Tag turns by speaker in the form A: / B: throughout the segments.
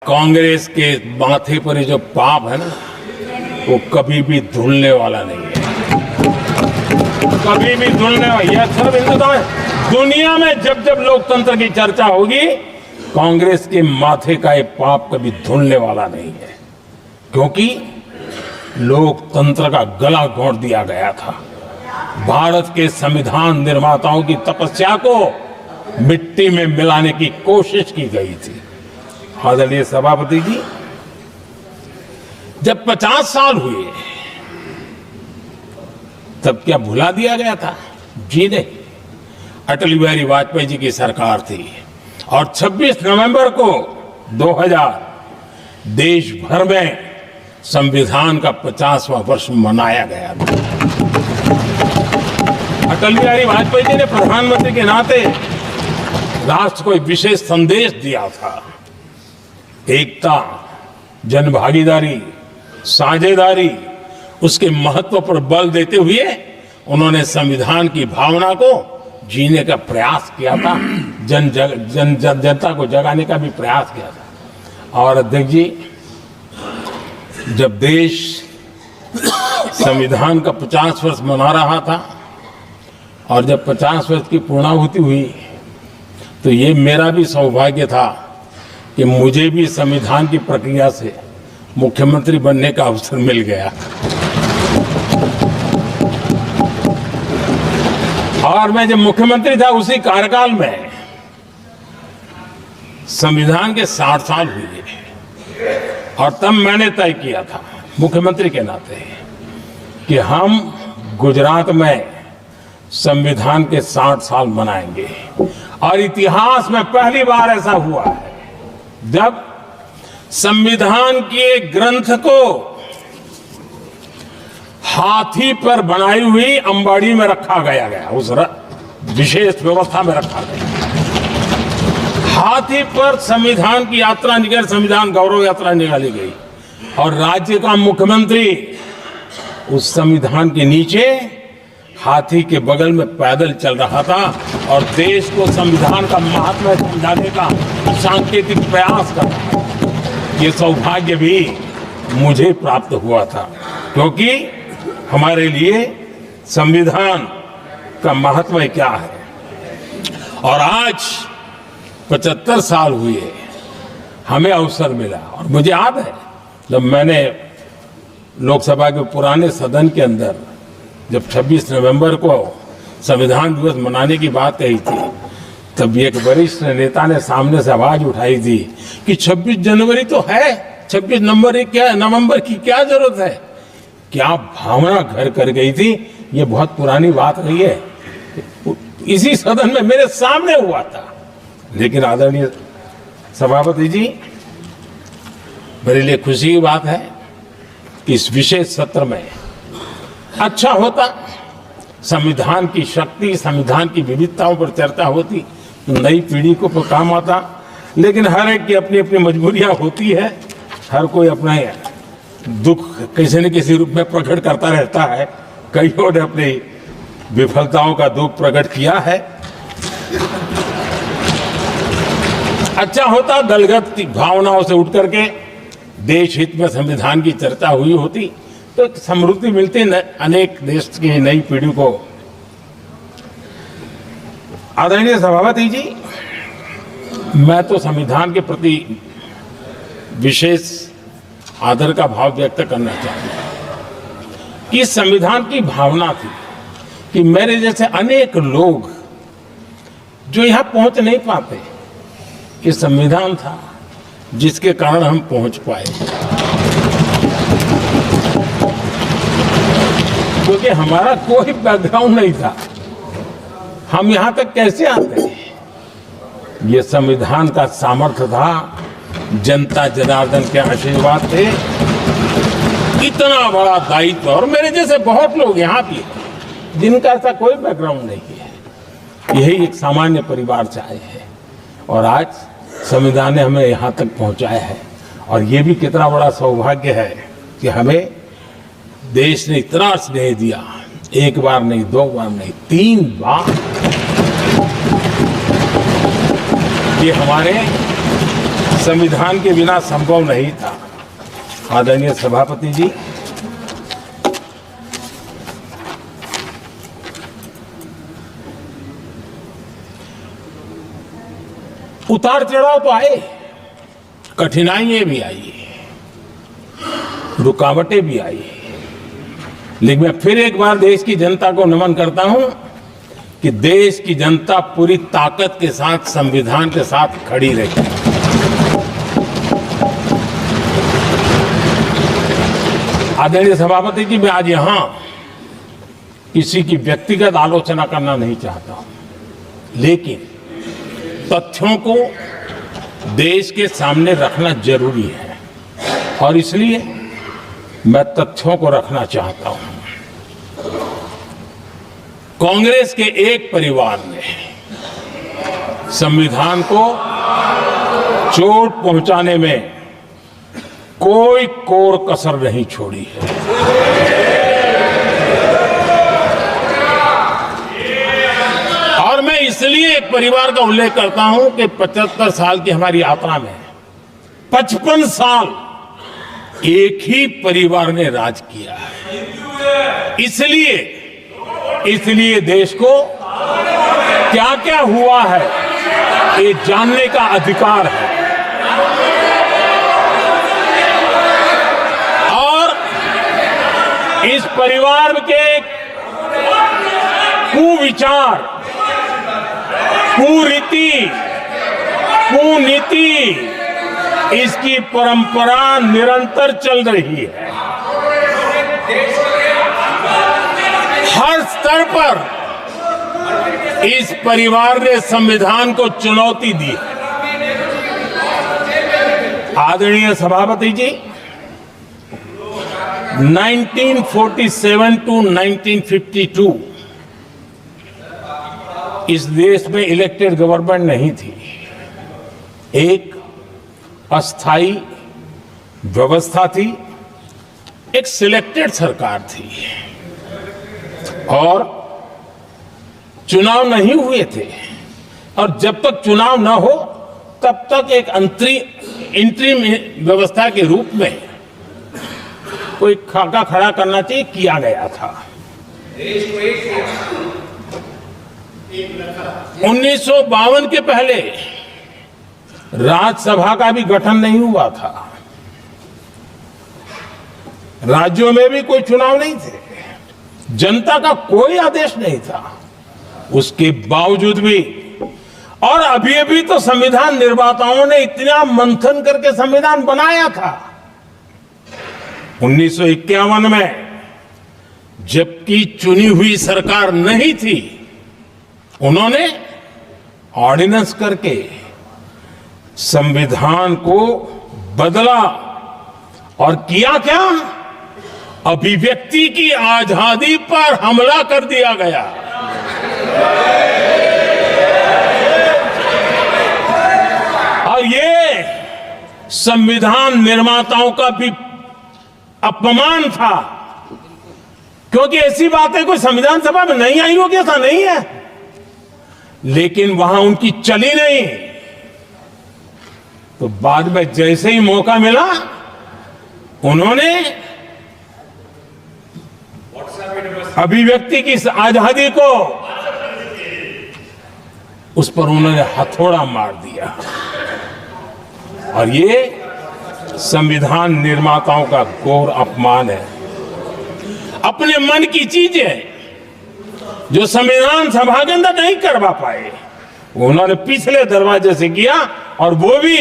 A: कांग्रेस के माथे पर ये जो पाप है ना, वो कभी भी धुलने वाला नहीं है, कभी भी धुलने वाला। यह सिर्फ हिंदुस्तान में, दुनिया में जब जब लोकतंत्र की चर्चा होगी, कांग्रेस के माथे का ये पाप कभी धुलने वाला नहीं है, क्योंकि लोकतंत्र का गला घोंट दिया गया था। भारत के संविधान निर्माताओं की तपस्या को मिट्टी में मिलाने की कोशिश की गई थी। आदरणीय सभापति जी, जब 50 साल हुए तब क्या भुला दिया गया था? जी नहीं, अटल बिहारी वाजपेयी जी की सरकार थी और 26 नवंबर को 2000 देश भर में संविधान का 50वां वर्ष मनाया गया था। अटल बिहारी वाजपेयी जी ने प्रधानमंत्री के नाते राष्ट्र को एक विशेष संदेश दिया था। एकता, जनभागीदारी, साझेदारी, उसके महत्व पर बल देते हुए उन्होंने संविधान की भावना को जीने का प्रयास किया था, जनता को जगाने का भी प्रयास किया था। और अध्यक्ष जी, जब देश संविधान का 50 वर्ष मना रहा था और जब 50 वर्ष की पूर्णाहुति हुई, तो ये मेरा भी सौभाग्य था कि मुझे भी संविधान की प्रक्रिया से मुख्यमंत्री बनने का अवसर मिल गया। और मैं जब मुख्यमंत्री था, उसी कार्यकाल में संविधान के 60 साल हुए और तब मैंने तय किया था मुख्यमंत्री के नाते कि हम गुजरात में संविधान के 60 साल मनाएंगे। और इतिहास में पहली बार ऐसा हुआ है जब संविधान के ग्रंथ को हाथी पर बनाई हुई अंबाड़ी में रखा गया, उस विशेष व्यवस्था में रखा गया। हाथी पर संविधान की यात्रा निकल, संविधान गौरव यात्रा निकाली गई और राज्य का मुख्यमंत्री उस संविधान के नीचे हाथी के बगल में पैदल चल रहा था और देश को संविधान का महात्म्य समझाने का सांकेतिक प्रयास कर रहा था। ये सौभाग्य भी मुझे प्राप्त हुआ था, क्योंकि हमारे लिए संविधान का महत्व क्या है। और आज 75 साल हुए हमें अवसर मिला। और मुझे याद है जब मैंने लोकसभा के पुराने सदन के अंदर जब 26 नवंबर को संविधान दिवस मनाने की बात कही थी, तब एक वरिष्ठ नेता ने सामने से आवाज उठाई थी कि 26 जनवरी तो है, 26 नवंबर की क्या जरूरत है। क्या भावना घर कर गई थी, ये बहुत पुरानी बात नहीं है। इसी सदन में मेरे सामने हुआ था। लेकिन आदरणीय सभापति जी, मेरे लिए खुशी की बात है कि इस विशेष सत्र में अच्छा होता, संविधान की शक्ति, संविधान की विविधताओं पर चर्चा होती, नई पीढ़ी को काम आता। लेकिन हर एक की अपनी अपनी मजबूरियां होती है, हर कोई अपना दुख किसी न किसी रूप में प्रकट करता रहता है। कईयों ने अपनी विफलताओं का दुख प्रकट किया है। अच्छा होता दलगत भावनाओं से उठ करके देश हित में संविधान की चर्चा हुई होती, तो समृद्धि मिलती अनेक देश की नई पीढ़ी को। आदरणीय सभापति जी, मैं तो संविधान के प्रति विशेष आदर का भाव व्यक्त करना चाहूंगा कि संविधान की भावना थी कि मेरे जैसे अनेक लोग जो यहां पहुंच नहीं पाते, ये संविधान था जिसके कारण हम पहुंच पाए। क्योंकि हमारा कोई बैकग्राउंड नहीं था, हम यहां तक कैसे आते? ये संविधान का सामर्थ्य था, जनता जनार्दन के आशीर्वाद थे। इतना बड़ा दायित्व, और मेरे जैसे बहुत लोग यहाँ भी हैं जिनका ऐसा कोई बैकग्राउंड नहीं है, यही एक सामान्य परिवार से आए हैं और आज संविधान ने हमें यहाँ तक पहुँचाया है। और ये भी कितना बड़ा सौभाग्य है कि हमें देश ने इतना स्नेह दिया, एक बार नहीं, 2 बार नहीं, 3 बार। ये हमारे संविधान के बिना संभव नहीं था। आदरणीय सभापति जी, उतार चढ़ाव तो आए, कठिनाइयां भी आई, रुकावटें भी आई, लेकिन मैं फिर एक बार देश की जनता को नमन करता हूं कि देश की जनता पूरी ताकत के साथ संविधान के साथ खड़ी रही। आदरणीय सभापति जी, मैं आज यहां किसी की व्यक्तिगत आलोचना करना नहीं चाहता हूं, लेकिन तथ्यों को देश के सामने रखना जरूरी है और इसलिए मैं तथ्यों को रखना चाहता हूं। कांग्रेस के एक परिवार ने संविधान को चोट पहुंचाने में कोई कोर कसर नहीं छोड़ी है। और मैं इसलिए एक परिवार का उल्लेख करता हूं कि 75 साल की हमारी यात्रा में 55 साल एक ही परिवार ने राज किया है। इसलिए देश को क्या क्या हुआ है ये जानने का अधिकार है और इस परिवार के कुविचार, कुरीति, कुनीति, इसकी परंपरा निरंतर चल रही है। हर स्तर पर इस परिवार ने संविधान को चुनौती दी। आदरणीय सभापति जी, 1947 टू 1952 इस देश में इलेक्टेड गवर्नमेंट नहीं थी। एक अस्थाई व्यवस्था थी, एक सिलेक्टेड सरकार थी और चुनाव नहीं हुए थे और जब तक चुनाव न हो तब तक एक इंटरिम व्यवस्था के रूप में कोई खाका खड़ा करना चाहिए, किया गया था। 1952 के पहले राज्यसभा का भी गठन नहीं हुआ था, राज्यों में भी कोई चुनाव नहीं थे, जनता का कोई आदेश नहीं था। उसके बावजूद भी और अभी तो संविधान निर्माताओं ने इतना मंथन करके संविधान बनाया था। 1951 में जबकि चुनी हुई सरकार नहीं थी, उन्होंने ऑर्डिनेंस करके संविधान को बदला और किया क्या? अभिव्यक्ति की आजादी पर हमला कर दिया गया। और ये संविधान निर्माताओं का भी अपमान था, क्योंकि ऐसी बातें कोई संविधान सभा में नहीं आई होगी, ऐसा नहीं है, लेकिन वहां उनकी चली नहीं। तो बाद में जैसे ही मौका मिला, उन्होंने अभिव्यक्ति की आजादी को उस पर उन्होंने हथौड़ा मार दिया। और ये संविधान निर्माताओं का घोर अपमान है। अपने मन की चीजें जो संविधान सभा के अंदर नहीं करवा पाए, उन्होंने पिछले दरवाजे से किया, और वो भी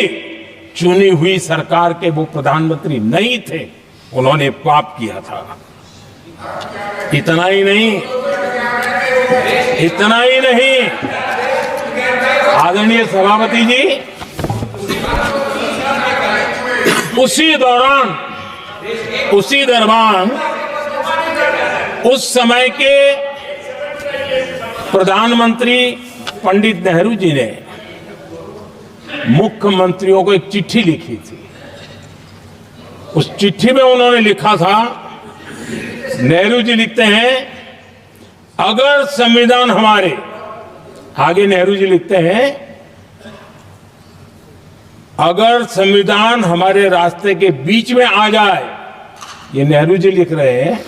A: चुनी हुई सरकार के वो प्रधानमंत्री नहीं थे, उन्होंने पाप किया था। इतना ही नहीं, आदरणीय सभापति जी, उसी दौरान उस समय के प्रधानमंत्री पंडित नेहरू जी ने मुख्यमंत्रियों को एक चिट्ठी लिखी थी। उस चिट्ठी में उन्होंने लिखा था, नेहरू जी लिखते हैं, अगर संविधान हमारे, आगे नेहरू जी लिखते हैं, अगर संविधान हमारे रास्ते के बीच में आ जाए, ये नेहरू जी लिख रहे हैं,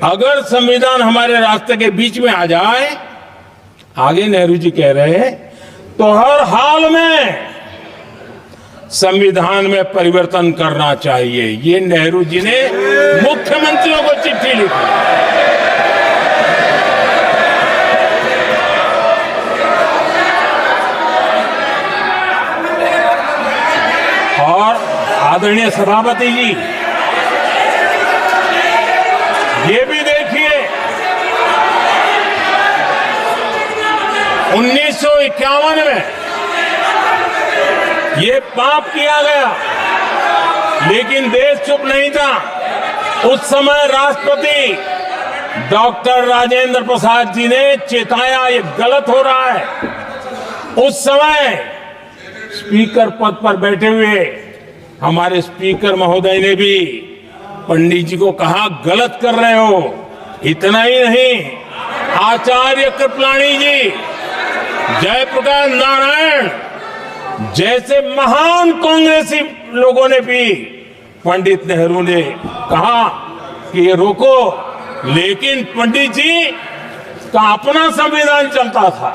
A: अगर संविधान हमारे रास्ते के बीच में आ जाए, आगे नेहरू जी कह रहे हैं, तो हर हाल में संविधान में परिवर्तन करना चाहिए। ये नेहरू जी ने मुख्यमंत्रियों को चिट्ठी लिखी। और आदरणीय सभापति जी, ये भी देखिए, 1951 में ये पाप किया गया, लेकिन देश चुप नहीं था। उस समय राष्ट्रपति डॉक्टर राजेंद्र प्रसाद जी ने चेताया, ये गलत हो रहा है। उस समय स्पीकर पद पर बैठे हुए हमारे स्पीकर महोदय ने भी पंडित जी को कहा, गलत कर रहे हो। इतना ही नहीं, आचार्य कृपलानी जी, जयप्रकाश नारायण जैसे महान कांग्रेसी लोगों ने भी पंडित नेहरू ने कहा कि ये रोको, लेकिन पंडित जी का अपना संविधान चलता था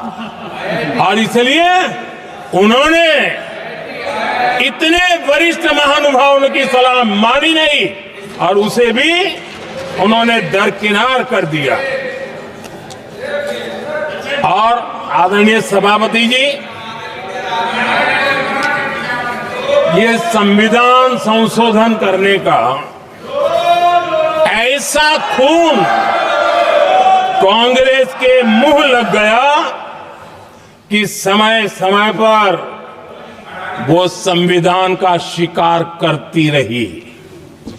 A: और इसलिए उन्होंने इतने वरिष्ठ महानुभावों की सलाह मानी नहीं और उसे भी उन्होंने दरकिनार कर दिया। और आदरणीय सभापति जी, ये संविधान संशोधन करने का ऐसा खून कांग्रेस के मुंह लग गया कि समय समय पर वो संविधान का शिकार करती रही।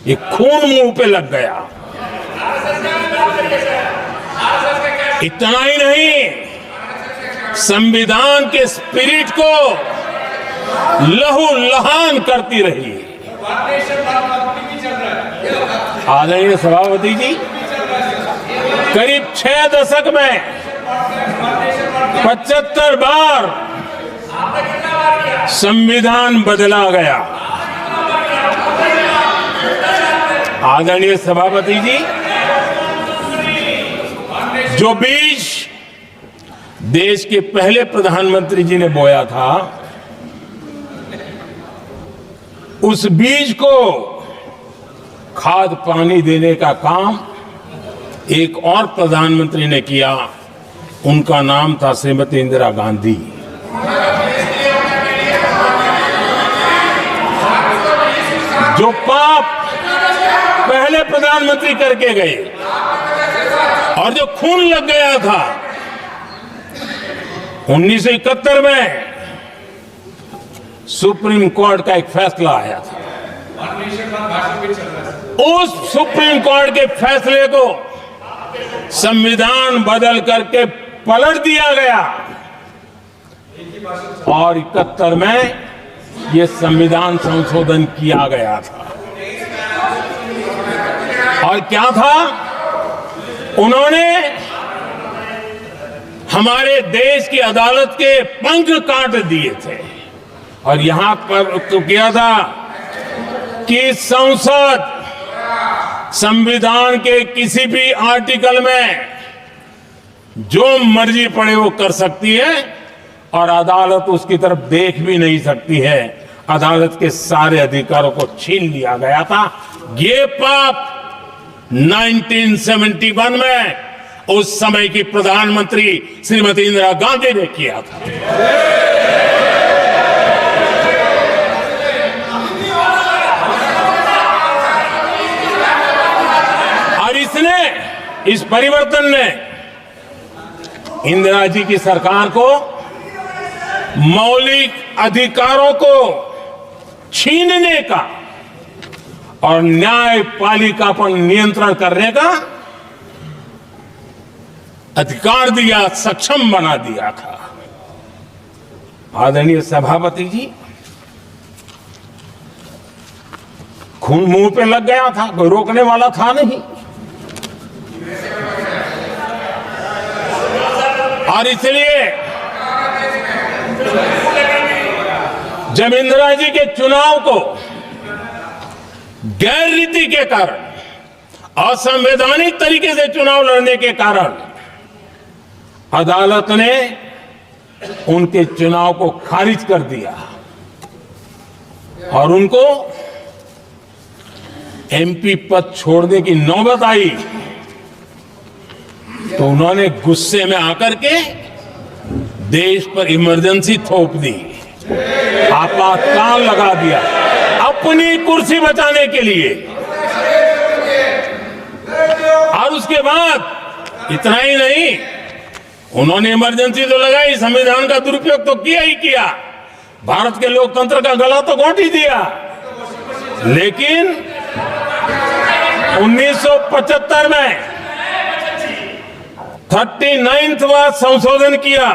A: ये खून मुंह पे लग गया। इतना ही नहीं, संविधान के स्पिरिट को लहू लहान करती रही। आदरणीय सभापति जी, करीब 6 दशक में 75 बार संविधान बदला गया। आदरणीय सभापति जी, जो बीज देश के पहले प्रधानमंत्री जी ने बोया था, उस बीज को खाद पानी देने का काम एक और प्रधानमंत्री ने किया। उनका नाम था श्रीमती इंदिरा गांधी। जो पाप पहले प्रधानमंत्री करके गए और जो खून लग गया था 1971 में, सुप्रीम कोर्ट का एक फैसला आया था। उस सुप्रीम कोर्ट के फैसले को संविधान बदल करके पलट दिया गया और 71 में यह संविधान संशोधन किया गया था। और क्या था, उन्होंने हमारे देश की अदालत के पंख काट दिए थे और यहां पर तो किया था कि संसद संविधान के किसी भी आर्टिकल में जो मर्जी पड़े वो कर सकती है और अदालत उसकी तरफ देख भी नहीं सकती है। अदालत के सारे अधिकारों को छीन लिया गया था। ये पाप 1971 में उस समय की प्रधानमंत्री श्रीमती इंदिरा गांधी ने किया था। और इस परिवर्तन ने इंदिरा जी की सरकार को मौलिक अधिकारों को छीनने का और न्यायपालिका पर नियंत्रण करने का अधिकार दिया, सक्षम बना दिया था। आदरणीय सभापति जी, खून मुंह पे लग गया था, कोई रोकने वाला था नहीं। और इसलिए जब इंदिरा जी के चुनाव को गैर रीति के कारण, असंवैधानिक तरीके से चुनाव लड़ने के कारण अदालत ने उनके चुनाव को खारिज कर दिया और उनको एमपी पद छोड़ने की नौबत आई, तो उन्होंने गुस्से में आकर के देश पर इमरजेंसी थोप दी, आपातकाल लगा दिया अपनी कुर्सी बचाने के लिए। और उसके बाद इतना ही नहीं, उन्होंने इमरजेंसी तो लगाई, संविधान का दुरुपयोग तो किया ही किया, भारत के लोकतंत्र का गला तो घोंट ही दिया। लेकिन 1975 में 39वां संशोधन किया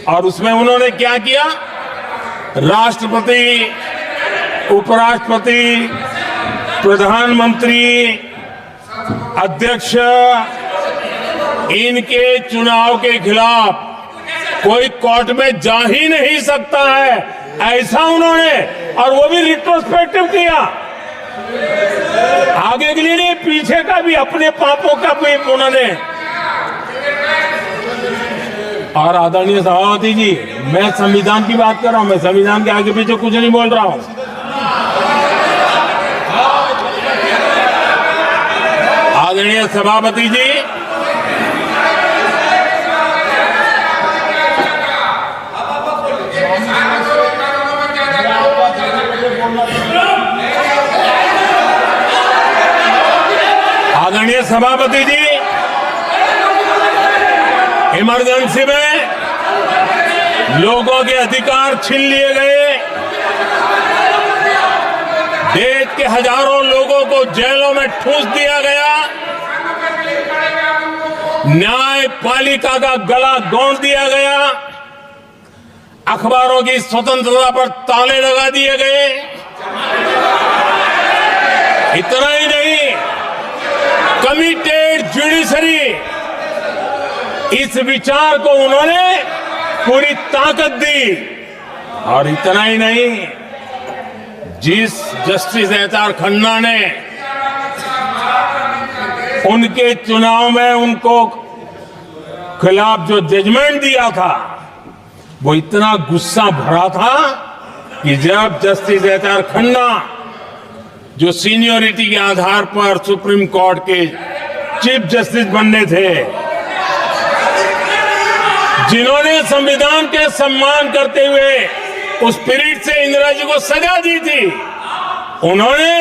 A: और उसमें उन्होंने क्या किया, राष्ट्रपति, उपराष्ट्रपति, प्रधानमंत्री, अध्यक्ष, इनके चुनाव के खिलाफ कोई कोर्ट में जा ही नहीं सकता है, ऐसा उन्होंने, और वो भी रिट्रोस्पेक्टिव किया, आगे के लिए नहीं, पीछे का भी, अपने पापों का भी उन्होंने। और आदरणीय सभापति जी, मैं संविधान की बात कर रहा हूं, मैं संविधान के आगे पीछे कुछ नहीं बोल रहा हूं। आदरणीय सभापति जी, आदरणीय सभापति जी, इमरजेंसी में लोगों के अधिकार छीन लिए गए, देश के हजारों लोगों को जेलों में ठूंस दिया गया, न्यायपालिका का गला घोंट दिया गया, अखबारों की स्वतंत्रता पर ताले लगा दिए गए। इतना ही नहीं, कमिटेड जुडिशरी, इस विचार को उन्होंने पूरी ताकत दी। और इतना ही नहीं, जिस जस्टिस एच.आर. खन्ना ने उनके चुनाव में उनको खिलाफ जो जजमेंट दिया था, वो इतना गुस्सा भरा था कि जब जस्टिस एच.आर. खन्ना, जो सीनियरिटी के आधार पर सुप्रीम कोर्ट के चीफ जस्टिस बनने थे, जिन्होंने संविधान के सम्मान करते हुए उस स्पिरिट से इंदिरा जी को सजा दी थी, उन्होंने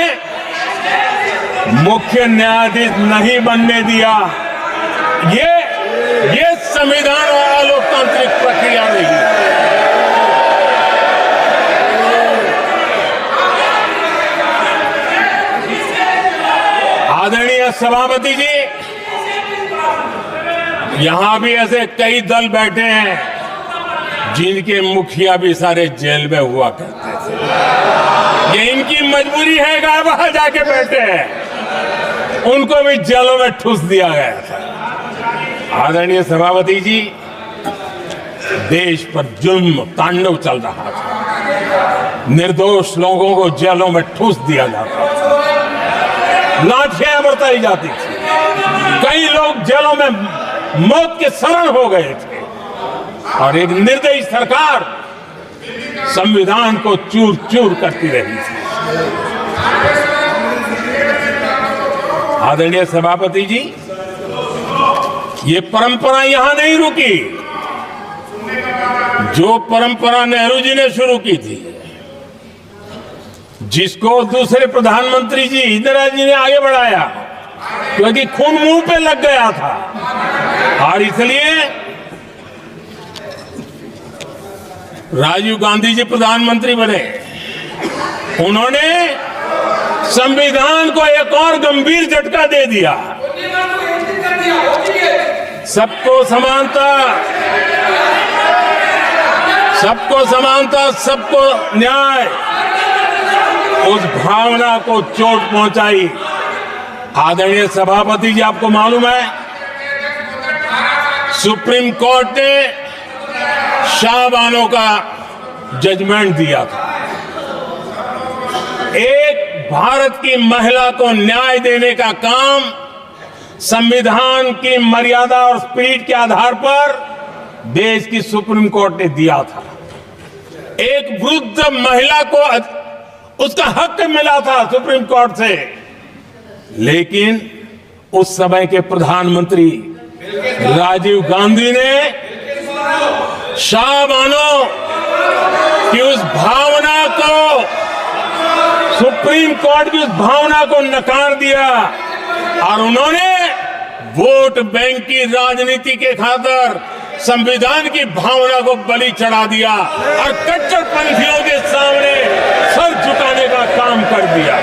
A: मुख्य न्यायाधीश नहीं बनने दिया। ये संविधान और लोकतांत्रिक प्रक्रिया रही। आदरणीय सभापति जी, यहां भी ऐसे कई दल बैठे हैं जिनके मुखिया भी सारे जेल में हुआ करते थे। ये इनकी मजबूरी है कि वहां जाके बैठे हैं, उनको भी जेलों में ठूस दिया गया था। आदरणीय सभापति जी, देश पर जुल्म तांडव चल रहा था, निर्दोष लोगों को जेलों में ठूस दिया जाता था, लाठियां बरताई जाती थी, कई लोग जेलों में मौत के शरण हो गए थे, और एक निर्दयी सरकार संविधान को चूर चूर करती रही थी। आदरणीय सभापति जी, ये परंपरा यहां नहीं रुकी। जो परंपरा नेहरू जी ने शुरू की थी, जिसको दूसरे प्रधानमंत्री जी इंदिरा जी ने आगे बढ़ाया, क्योंकि खून मुंह पे लग गया था, और इसलिए राजीव गांधी जी प्रधानमंत्री बने। उन्होंने संविधान को एक और गंभीर झटका दे दिया। सबको समानता, सबको समानता, सबको न्याय, उस भावना को चोट पहुंचाई। आदरणीय सभापति जी, आपको मालूम है, सुप्रीम कोर्ट ने शाहबानो का जजमेंट दिया था। एक भारत की महिला को न्याय देने का काम संविधान की मर्यादा और स्पिरिट के आधार पर देश की सुप्रीम कोर्ट ने दिया था। एक वृद्ध महिला को उसका हक मिला था सुप्रीम कोर्ट से, लेकिन उस समय के प्रधानमंत्री राजीव गांधी ने शाह मानो कि उस भावना को, सुप्रीम कोर्ट की उस भावना को नकार दिया और उन्होंने वोट बैंक की राजनीति के खातिर संविधान की भावना को बलि चढ़ा दिया और कट्टरपंथियों के सामने सर झुकाने का काम कर दिया।